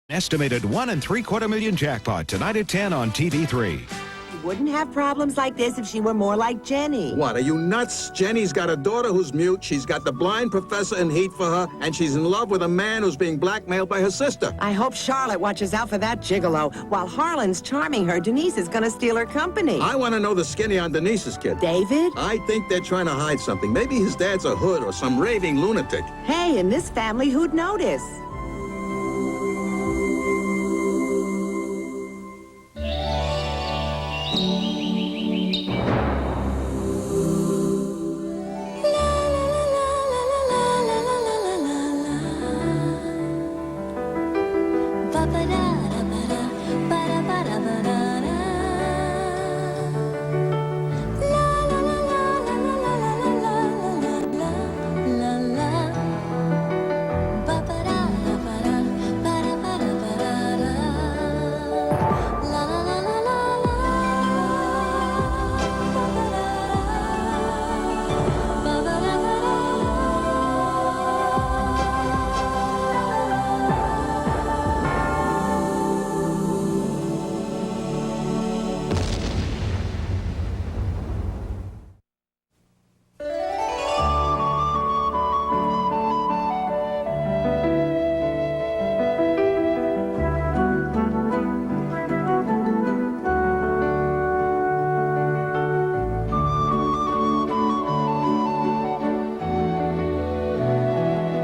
Estimated $1.75 million jackpot tonight at 10 on TV3. You wouldn't have problems like this if she were more like Jenny. What, are you nuts? Jenny's got a daughter who's mute, she's got the blind professor in heat for her, and she's in love with a man who's being blackmailed by her sister. I hope Charlotte watches out for that gigolo. While Harlan's charming her, Denise is gonna steal her company. I want to know the skinny on Denise's kid. David? I think they're trying to hide something. Maybe his dad's a hood or some raving lunatic. Hey, in this family, who'd notice?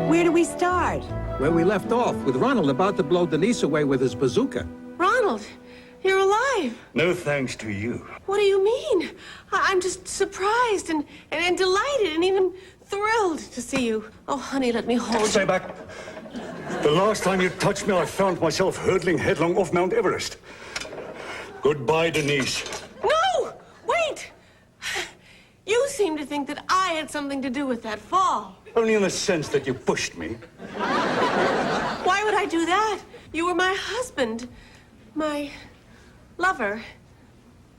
Where do we start? Where we left off, with Ronald about to blow Denise away with his bazooka. Ronald, you're alive. No thanks to you. What do you mean? I'm just surprised and delighted and even thrilled to see you. Oh, honey, let me hold Stay you. back. The last time you touched me, I found myself hurtling headlong off Mount Everest. Goodbye, Denise. No! Wait! You seem to think that I had something to do with that fall. Only in the sense that you pushed me. Why would I do that? You were my husband. My lover.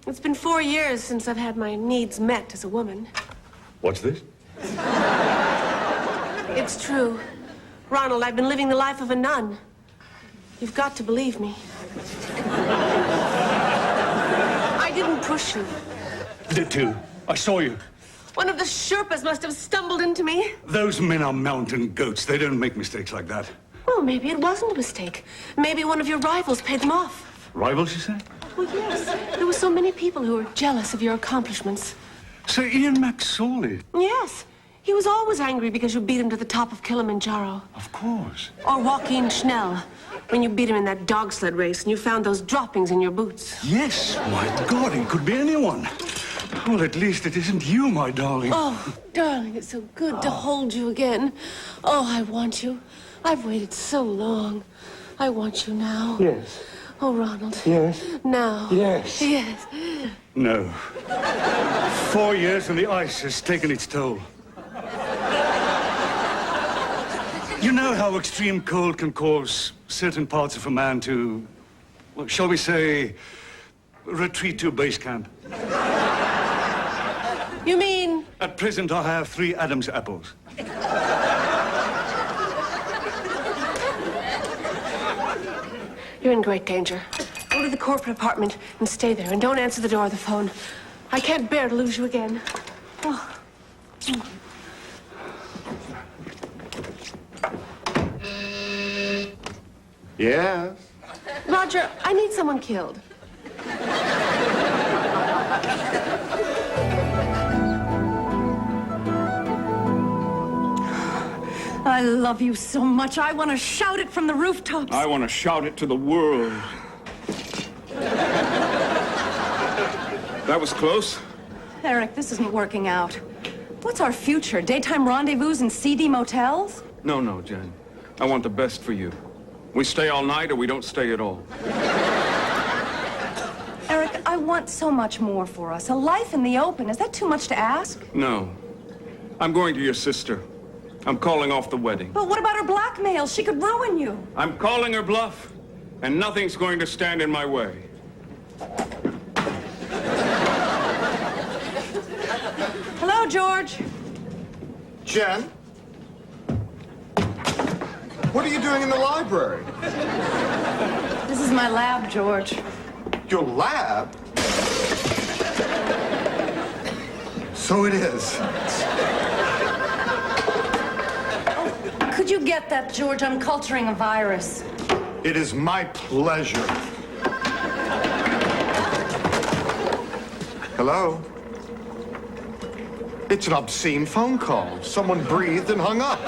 It's been 4 years since I've had my needs met as a woman. What's this? It's true. Ronald, I've been living the life of a nun. You've got to believe me. I didn't push you. Did too. I saw you. One of the Sherpas must have stumbled into me. Those men are mountain goats. They don't make mistakes like that. Well, maybe it wasn't a mistake. Maybe one of your rivals paid them off. Rivals, you say? Well, yes. There were so many people who were jealous of your accomplishments. Sir Ian McSorley. Yes. He was always angry because you beat him to the top of Kilimanjaro. Of course. Or Joaquin Schnell, when you beat him in that dog sled race and you found those droppings in your boots. Yes. My God, it could be anyone. Well, at least it isn't you, my darling. Oh, darling, it's so good to hold you again. Oh, I want you. I've waited so long. I want you now. Yes. Oh, Ronald. Yes. Now. Yes. Yes. No. 4 years and the ice has taken its toll. You know how extreme cold can cause certain parts of a man to, well, shall we say, retreat to base camp. You mean? At present, I have 3 Adam's apples. You're in great danger. Go to the corporate apartment and stay there, and don't answer the door or the phone. I can't bear to lose you again. Oh. Yes? Roger, I need someone killed. I love you so much. I want to shout it from the rooftops. I want to shout it to the world. That was close. Eric, this isn't working out. What's our future? Daytime rendezvous in seedy motels? No, Jen. I want the best for you. We stay all night or we don't stay at all. Eric, I want so much more for us. A life in the open. Is that too much to ask? No. I'm going to your sister. I'm calling off the wedding. But what about her blackmail? She could ruin you. I'm calling her bluff, and nothing's going to stand in my way. Hello, George. Jen? What are you doing in the library? my lab, George. Your lab? So it is. Could you get that, George? I'm culturing a virus. It is my pleasure. Hello? It's an obscene phone call. Someone breathed and hung up.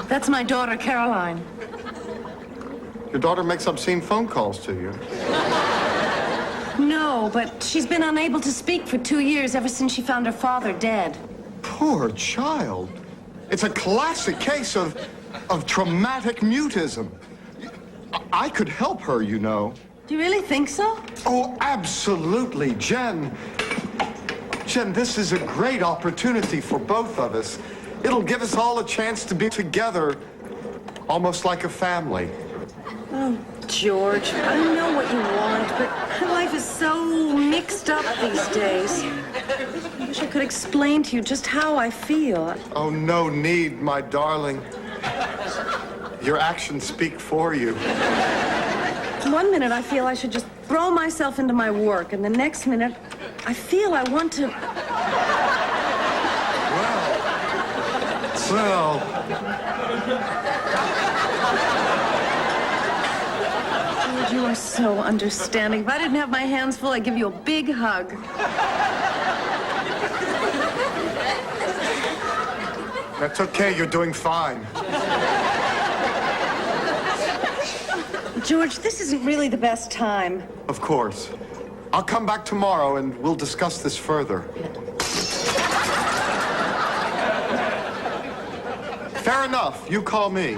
That's my daughter, Caroline. Your daughter makes obscene phone calls to you. No, but she's been unable to speak for 2 years, ever since she found her father dead. Poor child. It's a classic case of traumatic mutism. I could help her, you know. Do you really think so? Oh, absolutely, Jen. Jen, this is a great opportunity for both of us. It'll give us all a chance to be together, almost like a family. Oh, George, I know what you want, but life is so mixed up these days. I wish I could explain to you just how I feel. Oh, no need, my darling. Your actions speak for you. 1 minute I feel I should just throw myself into my work, and the next minute I feel I want to... Well... George, you are so understanding. If I didn't have my hands full, I'd give you a big hug. That's okay, you're doing fine. George, this isn't really the best time. Of course. I'll come back tomorrow and we'll discuss this further. Fair enough. You call me.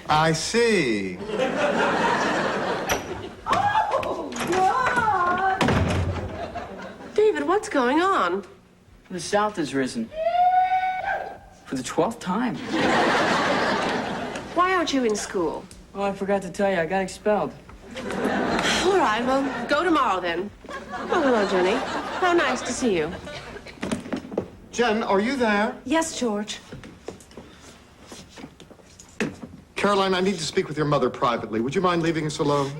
I see. Oh, God! David, what's going on? The South has risen. For the 12th time. Why aren't you in school? Oh, I forgot to tell you, I got expelled. All right, well, go tomorrow then. Oh, hello, Jenny. How nice to see you. Jen, are you there? Yes, George. Caroline, I need to speak with your mother privately. Would you mind leaving us alone?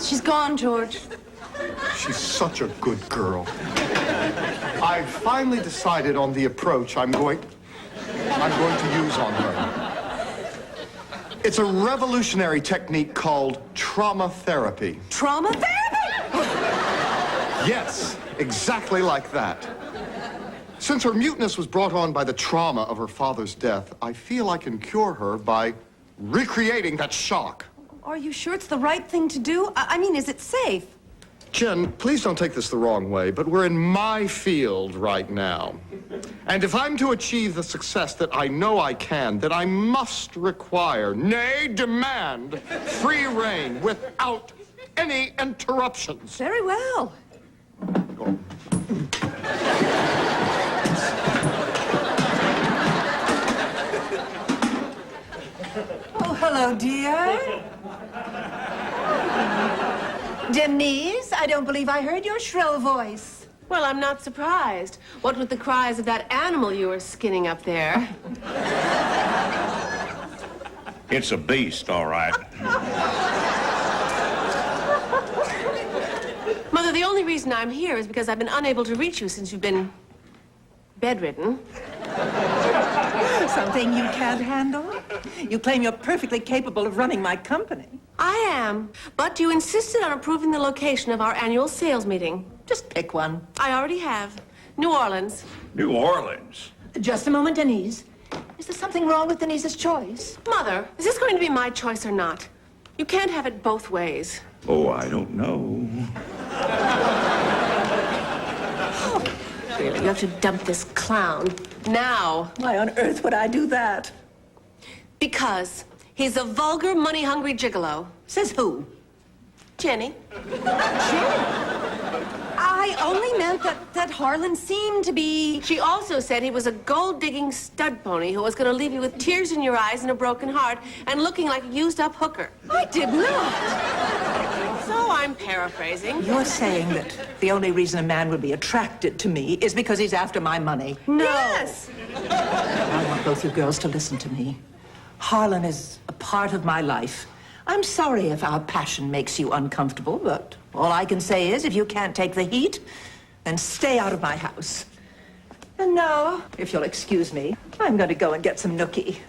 She's gone, George. She's such a good girl. I've finally decided on the approach I'm going to use on her. It's a revolutionary technique called trauma therapy. Trauma therapy? Yes, exactly like that. Since her muteness was brought on by the trauma of her father's death, I feel I can cure her by recreating that shock. Are you sure it's the right thing to do? I mean, is it safe? Jen, please don't take this the wrong way, but we're in my field right now. And if I'm to achieve the success that I know I can, then I must require, nay, demand, free reign without any interruptions. Very well. Oh, hello, dear. Denise, I don't believe I heard your shrill voice. Well, I'm not surprised. What with the cries of that animal you were skinning up there? It's a beast, all right. Mother, the only reason I'm here is because I've been unable to reach you since you've been bedridden. Something you can't handle? You claim you're perfectly capable of running my company. I am, but you insisted on approving the location of our annual sales meeting. Just pick one. I already have. New Orleans. New Orleans? Just a moment, Denise. Is there something wrong with Denise's choice? Mother, is this going to be my choice or not? You can't have it both ways. Oh, I don't know. Really, you have to dump this clown. Now. Why on earth would I do that? Because he's a vulgar, money-hungry gigolo. Says who? Jenny. Jenny? I only meant that Harlan seemed to be... She also said he was a gold-digging stud pony who was going to leave you with tears in your eyes and a broken heart and looking like a used-up hooker. I did not. So I'm paraphrasing. You're saying that the only reason a man would be attracted to me is because he's after my money? No. Yes. I want both you girls to listen to me. Harlan is a part of my life. I'm sorry if our passion makes you uncomfortable, but all I can say is if you can't take the heat, then stay out of my house. And now, if you'll excuse me, I'm going to go and get some nookie.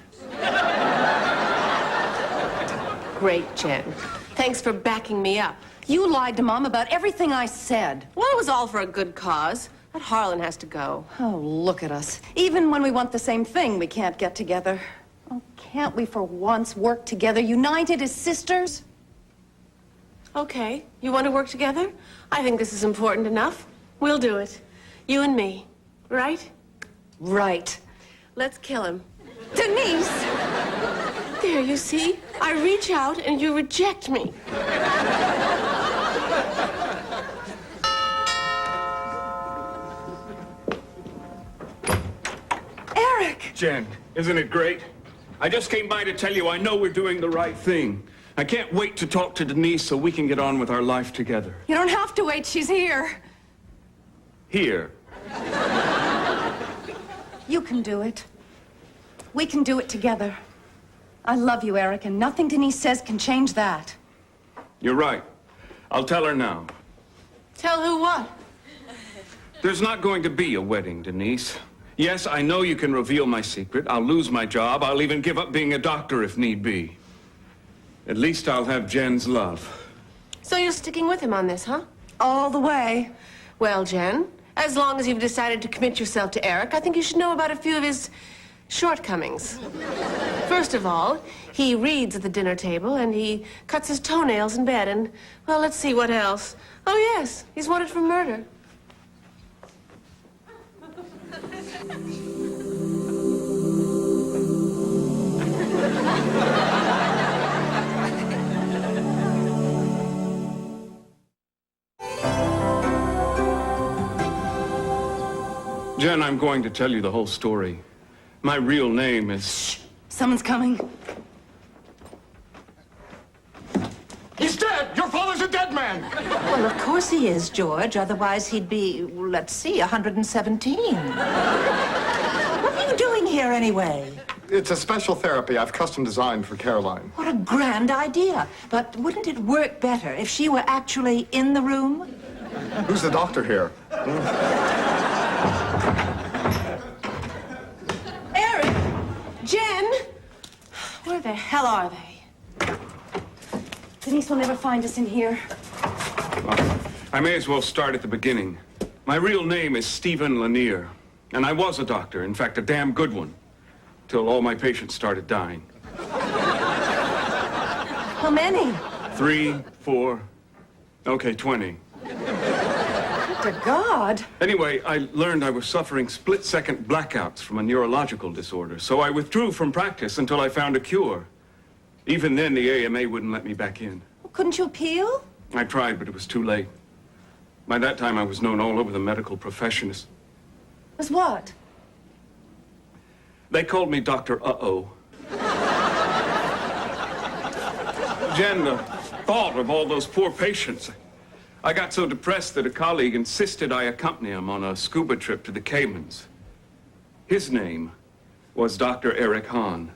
Great, Jen. Thanks for backing me up. You lied to Mom about everything I said. Well, it was all for a good cause. That Harlan has to go. Oh, look at us. Even when we want the same thing, we can't get together. Oh, can't we for once work together, united as sisters? Okay. You want to work together? I think this is important enough. We'll do it. You and me. Right? Right. Let's kill him. Denise! There, you see? I reach out and you reject me. Eric! Jen, isn't it great? I just came by to tell you I know we're doing the right thing. I can't wait to talk to Denise so we can get on with our life together. You don't have to wait. She's here. Here. You can do it. We can do it together. I love you, Eric, and nothing Denise says can change that. You're right. I'll tell her now. Tell who what? There's not going to be a wedding, Denise. Yes, I know you can reveal my secret. I'll lose my job. I'll even give up being a doctor if need be. At least I'll have Jen's love. So you're sticking with him on this, huh? All the way. Well, Jen, as long as you've decided to commit yourself to Eric, I think you should know about a few of his shortcomings. First of all, he reads at the dinner table, and he cuts his toenails in bed, and, well, let's see, what else? Oh, yes, he's wanted for murder. Jen, I'm going to tell you the whole story. My real name is... Shh! Someone's coming. He's dead! Your father's a dead man! Well, of course he is, George. Otherwise he'd be, let's see, 117. What are you doing here anyway? It's a special therapy I've custom designed for Caroline. What a grand idea. But wouldn't it work better if she were actually in the room? Who's the doctor here? Eric! Jen! Where the hell are they? Denise will never find us in here. Well, I may as well start at the beginning. My real name is Stephen Lanier, and I was a doctor, in fact, a damn good one, till all my patients started dying. How many? 3, 4, okay, 20. To God. Anyway, I learned I was suffering split-second blackouts from a neurological disorder, so I withdrew from practice until I found a cure. Even then, the AMA wouldn't let me back in. Well, couldn't you appeal? I tried, but it was too late. By that time, I was known all over the medical profession as... As what? They called me Dr. Uh-oh. Jen, the thought of all those poor patients... I got so depressed that a colleague insisted I accompany him on a scuba trip to the Caymans. His name was Dr. Eric Hahn.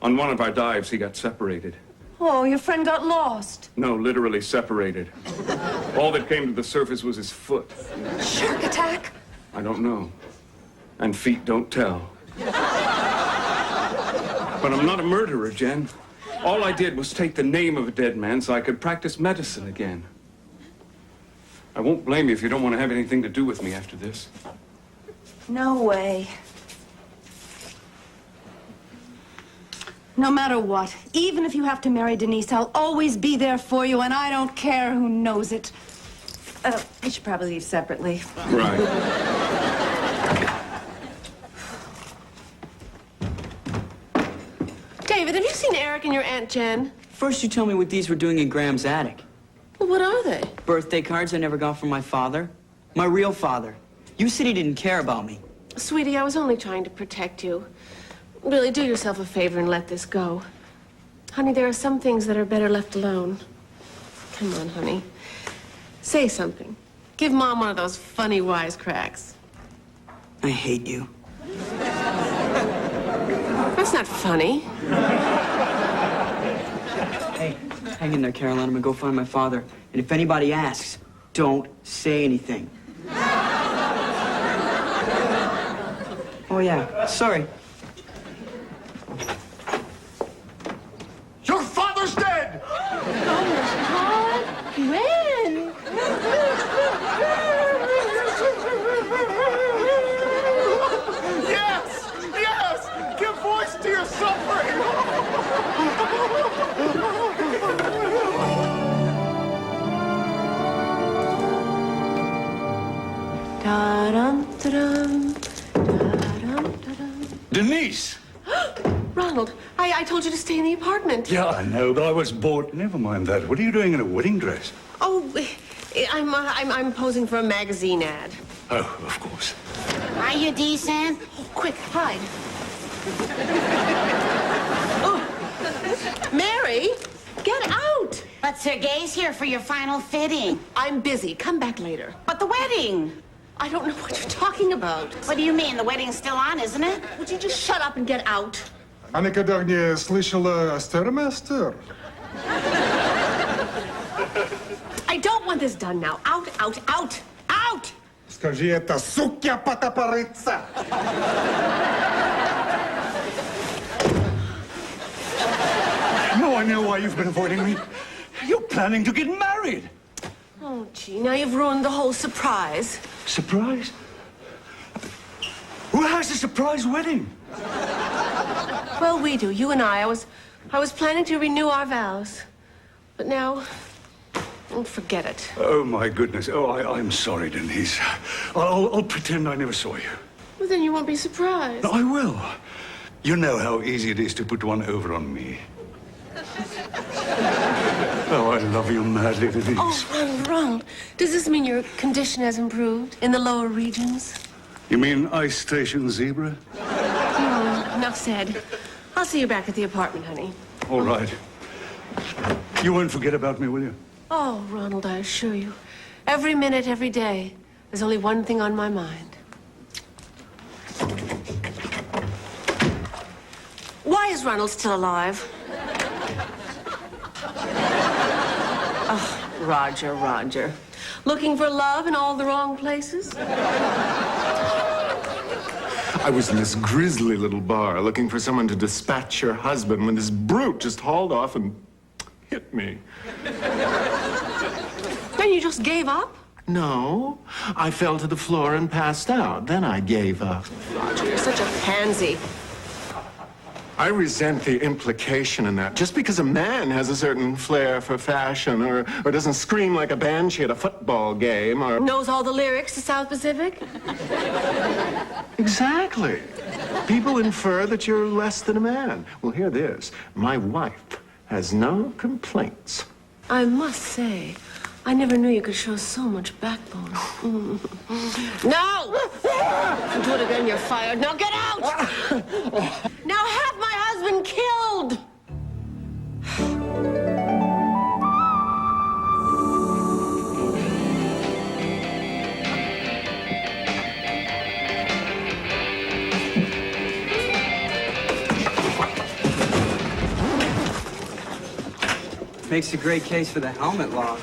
On one of our dives, he got separated. Oh, your friend got lost. No, literally separated. All that came to the surface was his foot. Shark attack? I don't know. And feet don't tell. But I'm not a murderer, Jen. All I did was take the name of a dead man so I could practice medicine again. I won't blame you if you don't want to have anything to do with me after this. No way. No matter what, even if you have to marry Denise, I'll always be there for you, and I don't care who knows it. We should probably leave separately. Right. David, have you seen Eric and your Aunt Jen? First, you tell me what these were doing in Graham's attic. Well, what are they? Birthday cards I never got from my father. My real father. You said he didn't care about me. Sweetie, I was only trying to protect you. Really, do yourself a favor and let this go. Honey, there are some things that are better left alone. Come on, honey. Say something. Give Mom one of those funny wisecracks. I hate you. That's not funny. Hey, hang in there, Caroline. I'm gonna go find my father. And if anybody asks, don't say anything. Oh, yeah. Sorry. Your father's dead! When? Yes! Yes! Give voice to your suffering! Da-dum-da-dum, da-dum-da-dum. Denise! Ronald, I told you to stay in the apartment. Yeah, I know, but I was bored. Never mind that. What are you doing in a wedding dress? Oh, I'm posing for a magazine ad. Oh, of course. Are you decent? Oh, quick, hide. Oh. Mary, get out! But Sergei's here for your final fitting. I'm busy. Come back later. But the wedding? I don't know what you're talking about. What do you mean? The wedding's still on, isn't it? Would you just shut up and get out? А никогда не слышала стермастер? I don't want this done now. Out, out, out, out! Скажи это, сука, потопорыца! No, I know why you've been avoiding me. You're planning to get married. Oh, gee, now you've ruined the whole surprise. Surprise? Who has a surprise wedding? Well, we do. You and I was planning to renew our vows. But now, forget it. Oh, my goodness. Oh, I'm sorry, Denise. I'll pretend I never saw you. Well, then you won't be surprised. No, I will. You know how easy it is to put one over on me. Oh, I love you madly, Denise. Oh, Ronald, does this mean your condition has improved in the lower regions? You mean Ice Station Zebra? Enough said. I'll see you back at the apartment, honey. All right. You won't forget about me, will you? Oh, Ronald, I assure you. Every minute, every day, there's only one thing on my mind. Why is Ronald still alive? Oh, Roger. Looking for love in all the wrong places? I was in this grisly little bar looking for someone to dispatch your husband when this brute just hauled off and hit me. Then you just gave up? No, I fell to the floor and passed out. Then I gave up. Roger, you're such a pansy. I resent the implication in that. Just because a man has a certain flair for fashion or doesn't scream like a banshee at a football game or... Knows all the lyrics to South Pacific? Exactly. People infer that you're less than a man. Well, hear this. My wife has no complaints. I must say, I never knew you could show so much backbone. No! If you do it again, you're fired. Now get out! Now have my husband killed! Makes a great case for the helmet law.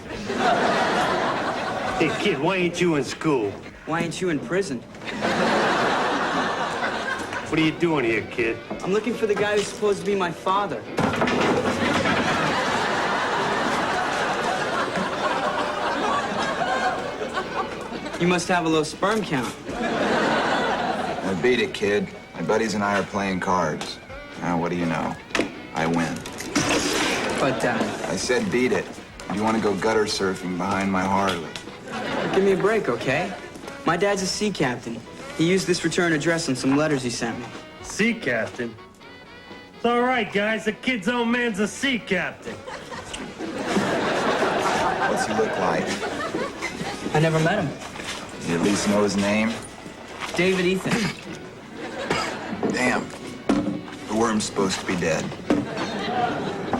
Hey, kid, why ain't you in school? Why ain't you in prison? What are you doing here, kid? I'm looking for the guy who's supposed to be my father. You must have a low sperm count. I beat it, kid. My buddies and I are playing cards. Now, what do you know? I win. But, I said beat it. Do you want to go gutter surfing behind my Harley? Give me a break, okay? My dad's a sea captain. He used this return address on some letters he sent me. Sea captain? It's all right, guys. The kid's own man's a sea captain. What's he look like? I never met him. You at least know his name? David Ethan. Damn. The worm's supposed to be dead.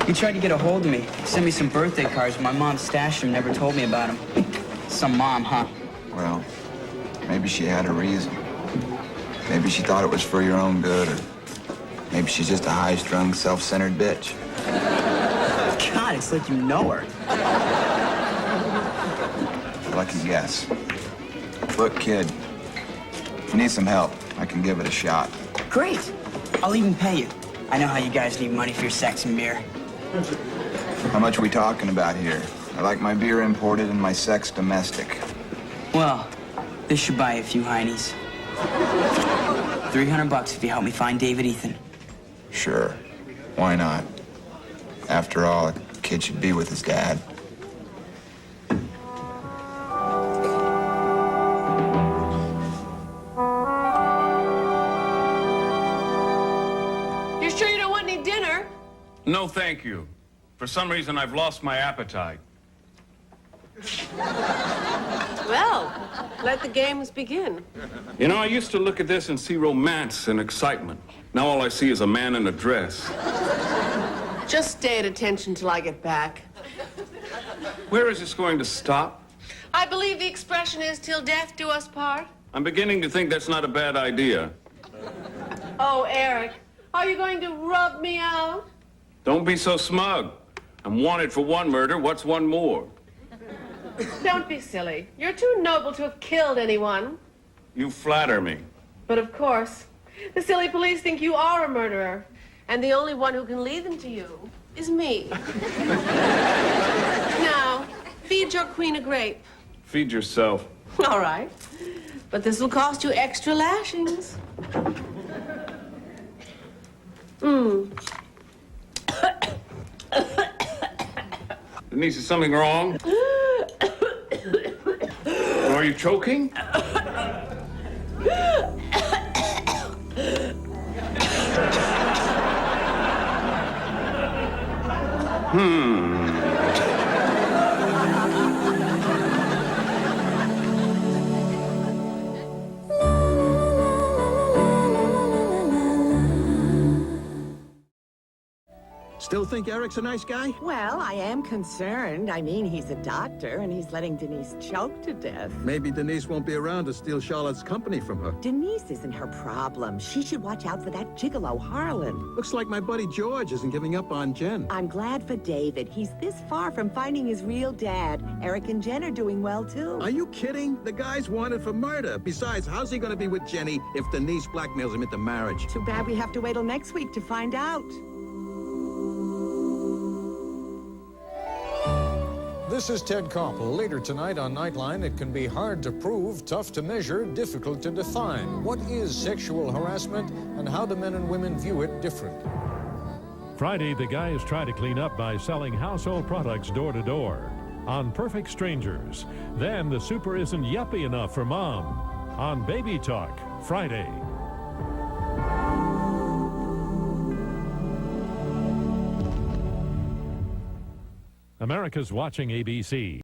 He tried to get a hold of me. Sent me some birthday cards. My mom stashed them, never told me about them. Some mom, huh? Well, maybe she had a reason. Maybe she thought it was for your own good, or maybe she's just a high-strung, self-centered bitch. God, it's like you know her. Lucky guess. Look, kid, if you need some help, I can give it a shot. Great. I'll even pay you. I know how you guys need money for your sex and beer. How much are we talking about here? I like my beer imported and my sex domestic. Well, this should buy you a few heinies. $300 if you help me find David Ethan. Sure. Why not? After all, a kid should be with his dad. You sure you don't want any dinner? No, thank you. For some reason, I've lost my appetite. Well, let the games begin. You know, I used to look at this and see romance and excitement. Now all I see is a man in a dress. Just stay at attention till I get back. Where is this going to stop? I believe the expression is till death do us part. I'm beginning to think that's not a bad idea. Oh, Eric, are you going to rub me out? Don't be so smug. I'm wanted for one murder. What's one more? Don't be silly. You're too noble to have killed anyone. You flatter me. But of course, the silly police think you are a murderer. And the only one who can lead them to you is me. Now, feed your queen a grape. Feed yourself. All right. But this will cost you extra lashings. Denise, is something wrong? Are you choking? Still think Eric's a nice guy? Well, I am concerned. I mean, he's a doctor, and he's letting Denise choke to death. Maybe Denise won't be around to steal Charlotte's company from her. Denise isn't her problem. She should watch out for that gigolo Harlan. Looks like my buddy George isn't giving up on Jen. I'm glad for David. He's this far from finding his real dad. Eric and Jen are doing well, too. Are you kidding? The guy's wanted for murder. Besides, how's he going to be with Jenny if Denise blackmails him into marriage? Too bad we have to wait till next week to find out. This is Ted Koppel. Later tonight on Nightline, it can be hard to prove, tough to measure, difficult to define. What is sexual harassment, and how do men and women view it different? Friday, the guys try to clean up by selling household products door to door. On Perfect Strangers. Then the super isn't yuppie enough for mom. On Baby Talk, Friday. America's watching ABC.